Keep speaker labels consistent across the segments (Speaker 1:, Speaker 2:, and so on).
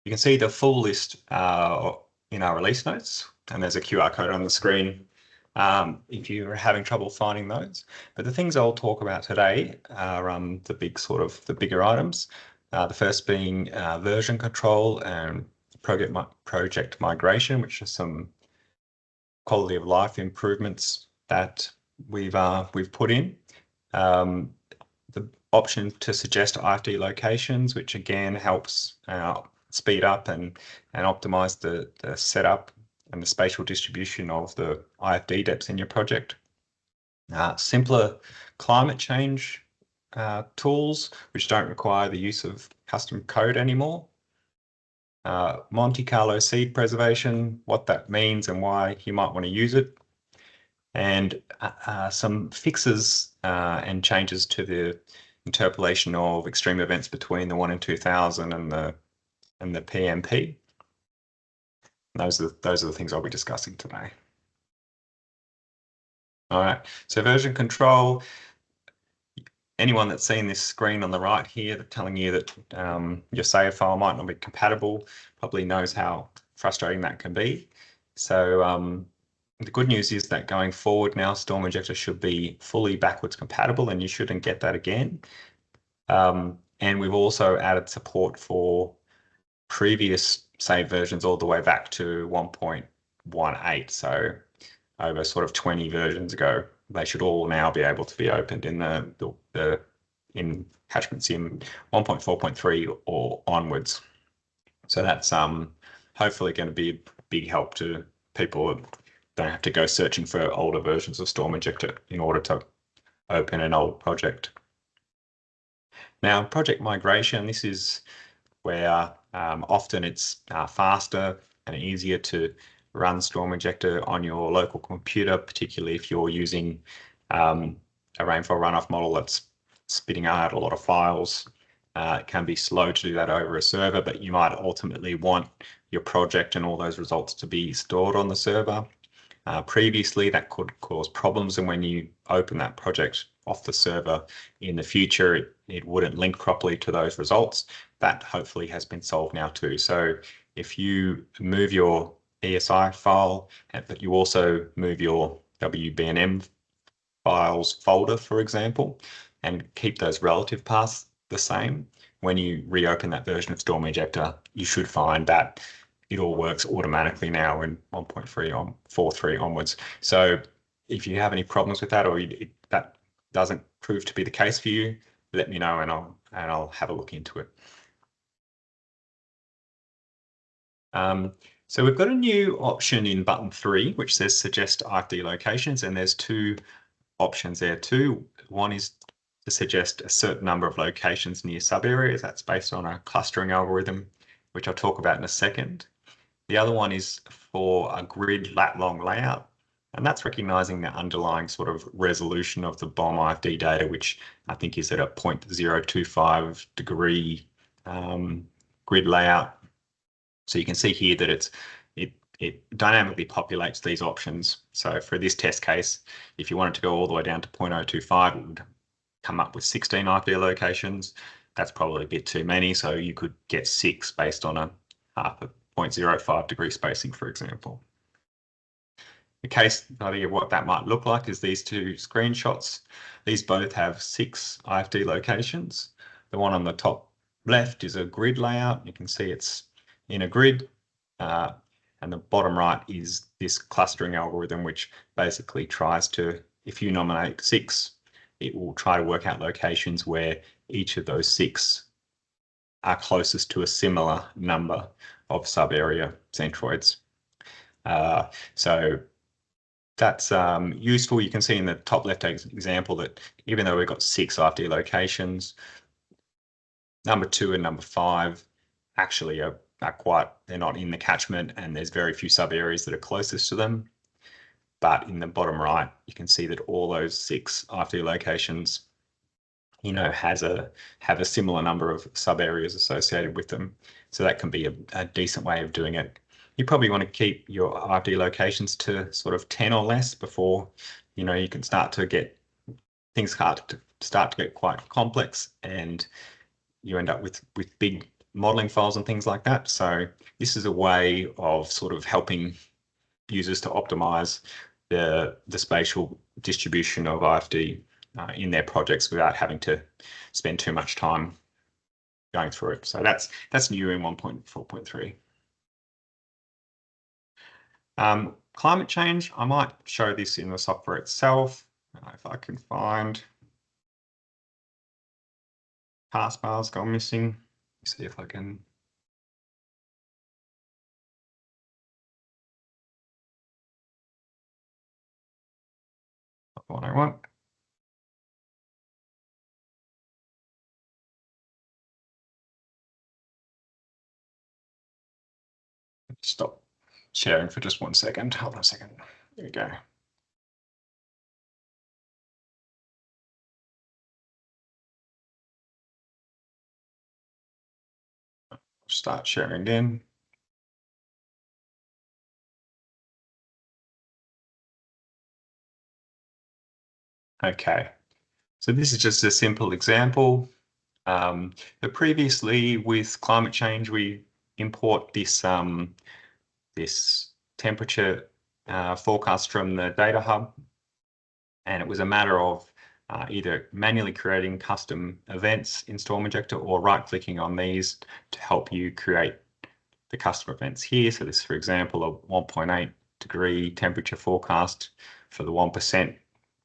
Speaker 1: You can see the full list in our release notes, and there's a QR code on the screen if you're having trouble finding those. But the things I'll talk about today are the bigger items. The first being version control and project migration, which are some quality of life improvements that we've put in. The option to suggest IFD locations, which again helps speed up and optimize the setup and the spatial distribution of the IFD depths in your project. Simpler climate change tools, which don't require the use of custom code anymore. Monte Carlo seed preservation, what that means and why you might want to use it. And some fixes and changes to the interpolation of extreme events between the 1 in 2000 and the PMP. Those are the things I'll be discussing today. All right, so version control. Anyone that's seen this screen on the right here telling you that your save file might not be compatible probably knows how frustrating that can be. So the good news is that going forward now, Storm Injector should be fully backwards compatible and you shouldn't get that again. And we've also added support for previous save versions all the way back to 1.18. So over sort of 20 versions ago, they should all now be able to be opened in in Attachment Sim 1.4.3 or onwards. So that's hopefully going to be a big help to people who don't have to go searching for older versions of Storm Injector in order to open an old project. Now, project migration, this is where often it's faster and easier to run Storm Injector on your local computer, particularly if you're using a rainfall runoff model that's spitting out a lot of files. It can be slow to do that over a server, but you might ultimately want your project and all those results to be stored on the server. Previously, that could cause problems, and when you open that project off the server in the future, it wouldn't link properly to those results. That hopefully has been solved now too. So if you move your ESI file, but you also move your WBNM files folder, for example, and keep those relative paths the same, when you reopen that version of Storm Injector, you should find that it all works automatically now in 1.3 onwards. So if you have any problems with that, or that doesn't prove to be the case for you, let me know and I'll have a look into it. So we've got a new option in button 3, which says suggest IFD locations, and there's two options there too. One is to suggest a certain number of locations near sub-areas. That's based on a clustering algorithm, which I'll talk about in a second. The other one is for a grid lat-long layout, and that's recognizing the underlying sort of resolution of the BOM IFD data, which I think is at a 0.025 degree grid layout. So you can see here that it dynamically populates these options. So for this test case, if you wanted to go all the way down to 0.025, it would come up with 16 IFD locations. That's probably a bit too many, so you could get 6 based on a half a 0.05 degree spacing, for example. The case study of what that might look like is these two screenshots. These both have 6 IFD locations. The one on the top left is a grid layout. You can see it's in a grid, and the bottom right is this clustering algorithm, which basically tries to, if you nominate 6, it will try to work out locations where each of those 6 are closest to a similar number of sub-area centroids. So that's useful. You can see in the top left example that even though we've got 6 IFD locations, number 2 and number 5 actually are they're not in the catchment, and there's very few sub-areas that are closest to them. But in the bottom right, you can see that all those 6 IFD locations, have a similar number of sub-areas associated with them. So that can be a decent way of doing it. You probably want to keep your IFD locations to sort of 10 or less before, you can start to get things start to get quite complex, and you end up with big modeling files and things like that. So this is a way of sort of helping users to optimize the spatial distribution of IFD in their projects without having to spend too much time going through it. So that's new in 1.4.3. Climate change, I might show this in the software itself. If I can find taskbars gone missing, see if I can. Not what I want. Stop sharing for just 1 second. Hold on a second. There we go. Start sharing again. Okay, so this is just a simple example. But previously with climate change, we import this this temperature forecast from the data hub, and it was a matter of either manually creating custom events in Storm Injector or right-clicking on these to help you create the custom events here. So this, for example, a 1.8 degree temperature forecast for the 1%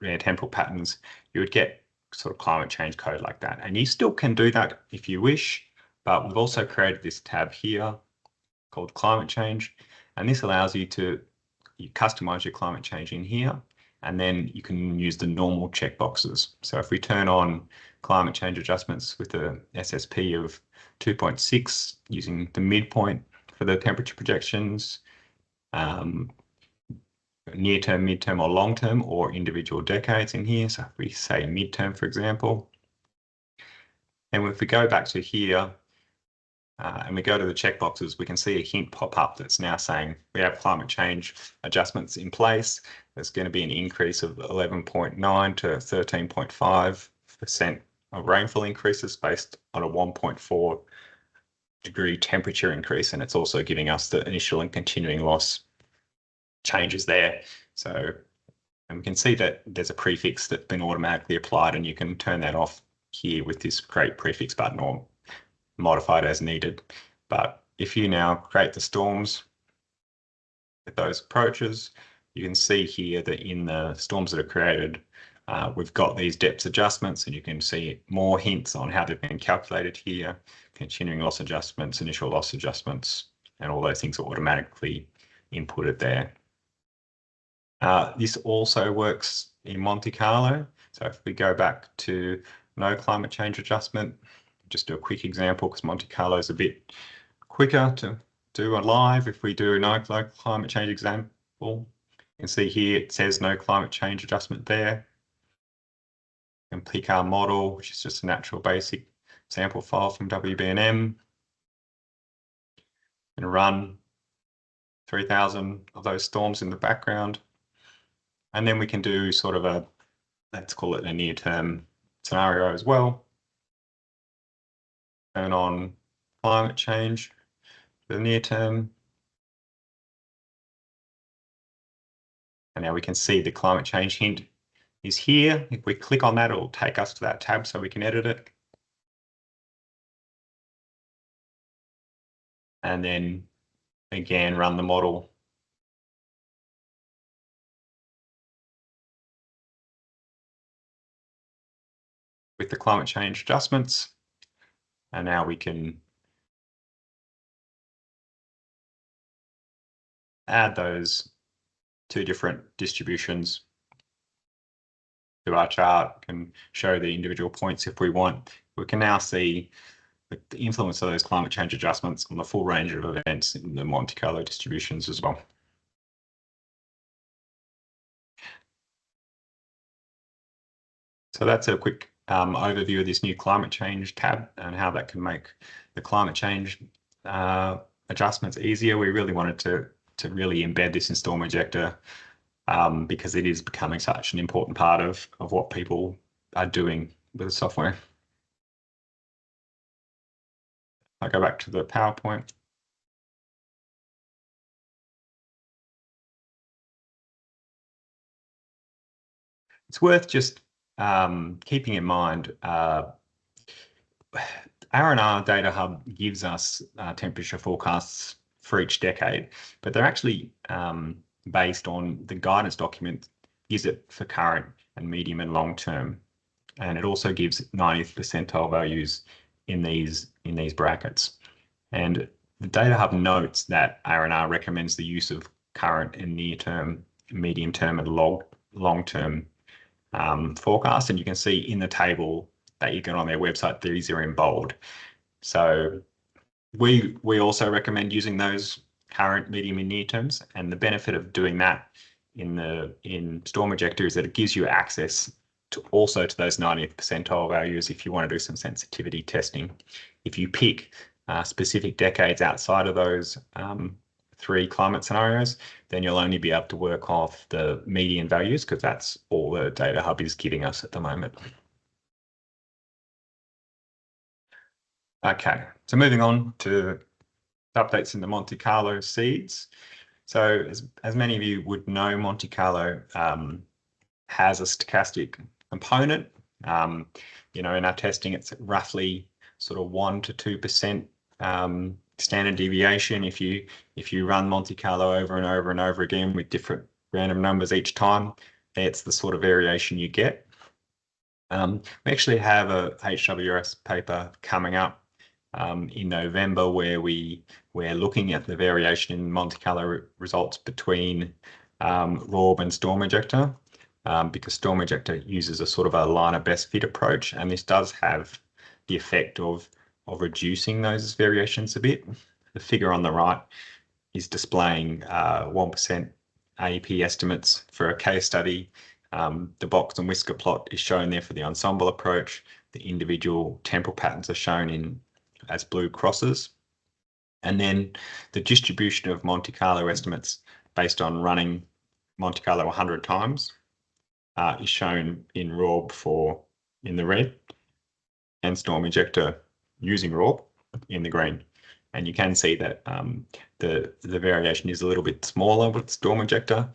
Speaker 1: rare temporal patterns, you would get sort of climate change code like that. And you still can do that if you wish, but we've also created this tab here called climate change. And this allows you to customize your climate change in here, and then you can use the normal checkboxes. So if we turn on climate change adjustments with a SSP of 2.6 using the midpoint for the temperature projections, near term, midterm, or long term, or individual decades in here. So if we say midterm, for example, and if we go back to here and we go to the checkboxes, we can see a hint pop up that's now saying we have climate change adjustments in place. There's going to be an increase of 11.9 to 13.5% of rainfall increases based on a 1.4 degree temperature increase, and it's also giving us the initial and continuing loss changes there. So, and we can see that there's a prefix that's been automatically applied, and you can turn that off here with this create prefix button or modify it as needed. But if you now create the storms with those approaches, you can see here that in the storms that are created, we've got these depth adjustments, and you can see more hints on how they've been calculated here, continuing loss adjustments, initial loss adjustments, and all those things are automatically inputted there. This also works in Monte Carlo. So if we go back to no climate change adjustment, just do a quick example because Monte Carlo is a bit quicker to do a live. If we do no climate change example, you can see here it says no climate change adjustment there. And pick our model, which is just a natural basic sample file from WBNM, and run 3,000 of those storms in the background. And then we can do sort of a, let's call it a near-term scenario as well. Turn on climate change for the near term. And now we can see the climate change hint is here. If we click on that, it'll take us to that tab so we can edit it. And then again, run the model. With the climate change adjustments. And now we can add those two different distributions to our chart and show the individual points if we want. We can now see the influence of those climate change adjustments on the full range of events in the Monte Carlo distributions as well. So that's a quick overview of this new climate change tab and how that can make the climate change adjustments easier. We really wanted to really embed this in Storm Injector because it is becoming such an important part of what people are doing with the software. I go back to the PowerPoint. It's worth just keeping in mind R&R Data Hub gives us temperature forecasts for each decade, but they're actually based on the guidance document gives it for current and medium and long term. And it also gives 90th percentile values in these brackets. And the Data Hub notes that R&R recommends the use of current and near term, medium term and long term forecast. And you can see in the table that you get on their website, these are in bold. So we also recommend using those current, medium, and near terms. And the benefit of doing that in Storm Injector is that it gives you access to also to those 90th percentile values if you want to do some sensitivity testing. If you pick specific decades outside of those 3 climate scenarios, then you'll only be able to work off the median values because that's all the Data Hub is giving us at the moment. Okay, so moving on to updates in the Monte Carlo seeds. So as many of you would know, Monte Carlo has a stochastic component. In our testing, it's roughly sort of 1 to 2% standard deviation. If you run Monte Carlo over and over and over again with different random numbers each time, that's the sort of variation you get. We actually have a HWRS paper coming up in November where we're looking at the variation in Monte Carlo results between RORB and Storm Injector, because Storm Injector uses a sort of a liner best fit approach, and this does have the effect of reducing those variations a bit. The figure on the right is displaying 1% AEP estimates for a case study. The box and whisker plot is shown there for the ensemble approach. The individual temporal patterns are shown as blue crosses. And then the distribution of Monte Carlo estimates based on running Monte Carlo 100 times is shown in RORB in the red, and Storm Injector using RORB in the green. And you can see that the variation is a little bit smaller with Storm Injector,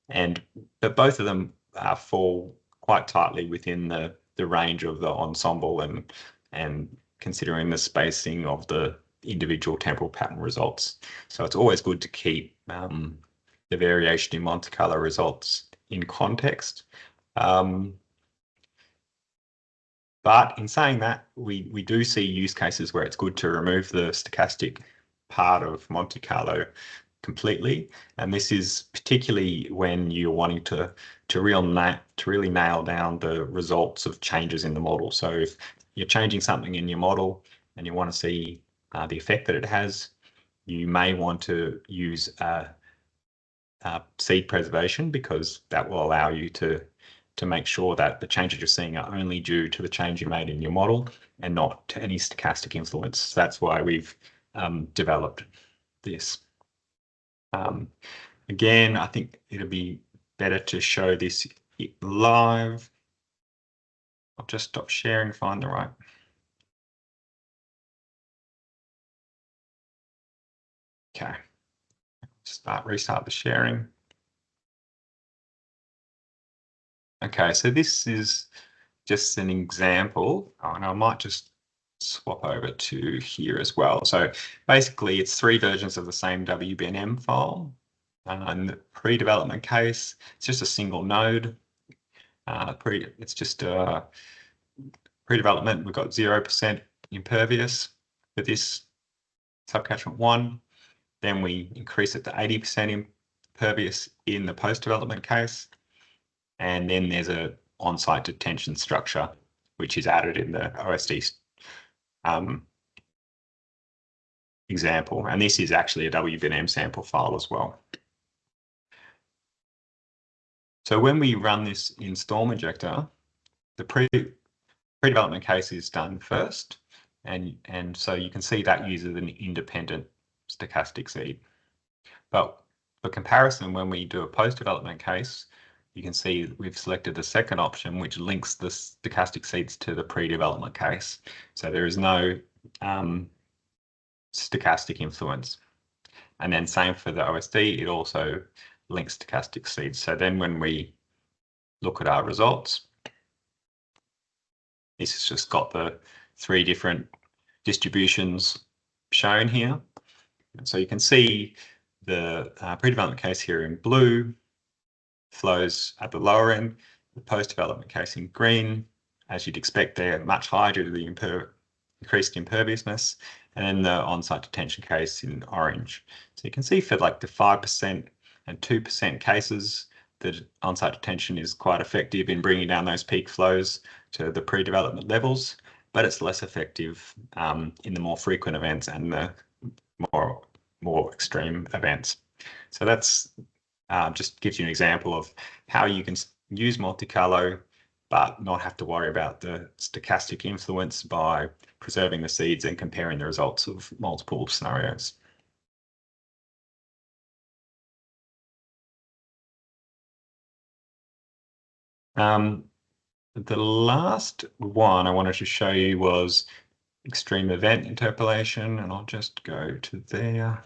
Speaker 1: but both of them fall quite tightly within the range of the ensemble and considering the spacing of the individual temporal pattern results. So it's always good to keep the variation in Monte Carlo results in context. But in saying that, we do see use cases where it's good to remove the stochastic part of Monte Carlo completely, and this is particularly when you're wanting to really nail down the results of changes in the model. So if you're changing something in your model and you want to see the effect that it has, you may want to use seed preservation, because that will allow you to make sure that the changes you're seeing are only due to the change you made in your model and not to any stochastic influence. So that's why we've developed this. Again, I think it'll be better to show this live. I'll just stop sharing, find the right. Okay, restart the sharing. Okay, so this is just an example, and I might just swap over to here as well. So basically, it's 3 versions of the same WBNM file. In the pre-development case, it's just a single node. It's just pre-development. We've got 0% impervious for this subcatchment 1. Then we increase it to 80% impervious in the post-development case. And then there's a on-site detention structure, which is added in the OSD example. And this is actually a WBNM sample file as well. So when we run this in Storm Injector, the pre-development case is done first. And so you can see that uses an independent stochastic seed. But for comparison, when we do a post-development case, you can see we've selected the second option, which links the stochastic seeds to the pre-development case. So there is no stochastic influence. And then same for the OSD, it also links stochastic seeds. So then when we look at our results, this has just got the 3 different distributions shown here. And so you can see the pre-development case here in blue flows at the lower end, the post-development case in green. As you'd expect, they're much higher due to the increased imperviousness, and then the on-site detention case in orange. So you can see for like the 5% and 2% cases, that on-site detention is quite effective in bringing down those peak flows to the pre-development levels, but it's less effective in the more frequent events and the more extreme events. So that's just gives you an example of how you can use Monte Carlo but not have to worry about the stochastic influence by preserving the seeds and comparing the results of multiple scenarios. The last one I wanted to show you was extreme event interpolation, and I'll just go to there.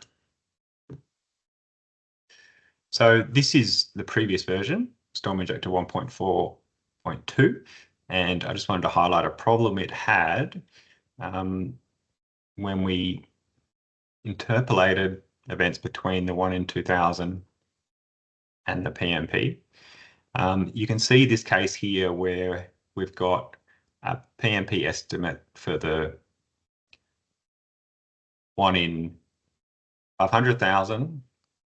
Speaker 1: So this is the previous version, Storm Injector 1.4.2, and I just wanted to highlight a problem it had when we interpolated events between the 1 in 2000 and the PMP. You can see this case here where we've got a PMP estimate for the 1 in 500,000.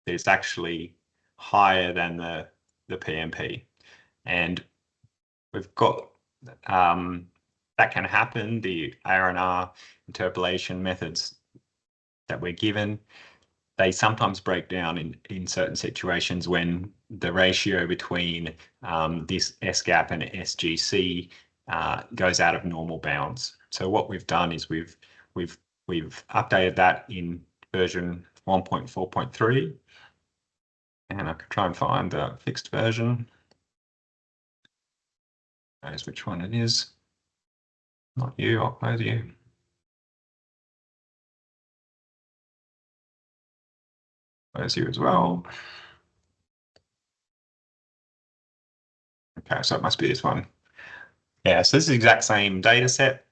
Speaker 1: It's actually higher than the PMP, and we've got that can happen. The R&R interpolation methods that we're given, they sometimes break down in certain situations when the ratio between this S-gap and SGC goes out of normal bounds. So what we've done is we've updated that in version 1.4.3, and I can try and find the fixed version. Knows which one it is. Not you, I'll close you. Close you as well. Okay, so it must be this one. Yeah, so this is the exact same data set.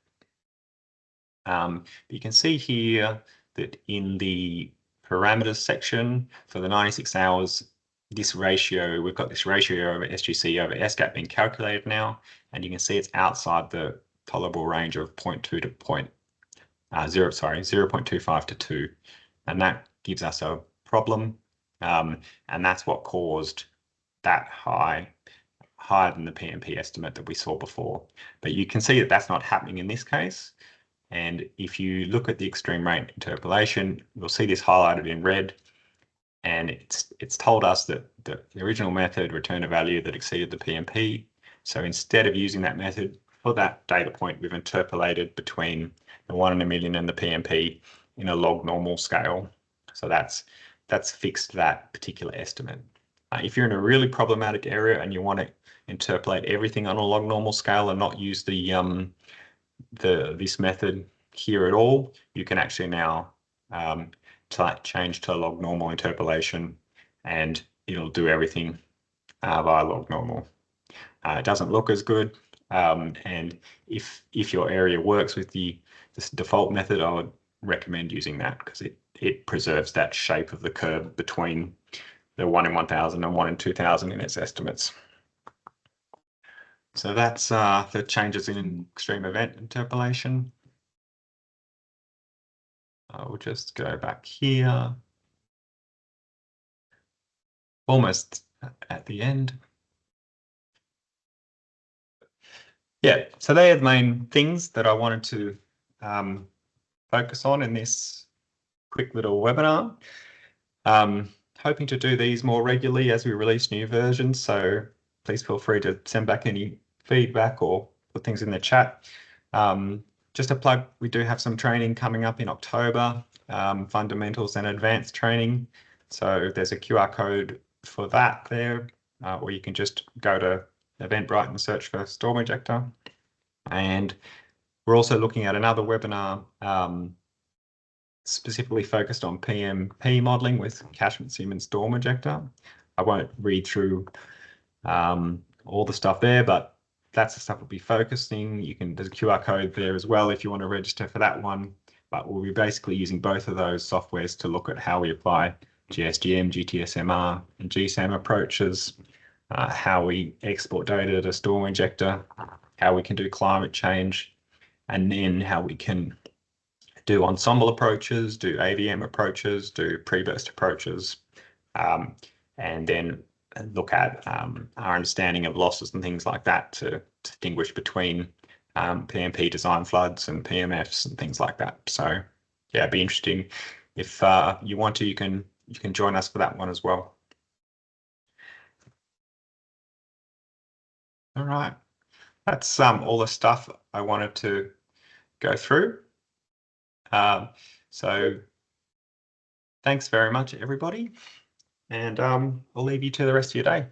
Speaker 1: You can see here that in the parameters section for the 96 hours, this ratio, we've got this ratio over SGC over S-gap being calculated now, and you can see it's outside the tolerable range of 0.2 to 0.25 to 2, and that gives us a problem, and that's what caused that higher than the PMP estimate that we saw before. But you can see that that's not happening in this case. And if you look at the extreme rate interpolation, you'll see this highlighted in red. And it's told us that the original method returned a value that exceeded the PMP. So instead of using that method for that data point, we've interpolated between the 1 in a million and the PMP in a log normal scale. So that's fixed that particular estimate. If you're in a really problematic area and you want to interpolate everything on a log normal scale and not use this method here at all, you can actually now change to log normal interpolation, and it'll do everything via log normal. It doesn't look as good, and if your area works with this default method, I would recommend using that because it preserves that shape of the curve between the 1 in 1,000 and 1 in 2,000 in its estimates. So that's the changes in extreme event interpolation. I will just go back here. Almost at the end. Yeah, so they are the main things that I wanted to focus on in this quick little webinar. Hoping to do these more regularly as we release new versions, so please feel free to send back any feedback or put things in the chat. Just a plug, we do have some training coming up in October, fundamentals and advanced training. So there's a QR code for that there, or you can just go to Eventbrite and search for Storm Injector. And we're also looking at another webinar specifically focused on PMP modeling with catchment sim and Storm Injector. I won't read through all the stuff there, but that's the stuff we'll be focusing. There's a QR code there as well if you want to register for that one. But we'll be basically using both of those softwares to look at how we apply GSGM, GTSMR, and GSAM approaches, how we export data to Storm Injector, how we can do climate change, and then how we can do ensemble approaches, do AVM approaches, do pre-burst approaches, and then look at our understanding of losses and things like that to distinguish between PMP design floods and PMFs and things like that. So yeah, it'd be interesting. If you want to, you can join us for that one as well. All right, that's all the stuff I wanted to go through. So thanks very much, everybody, and I'll leave you to the rest of your day.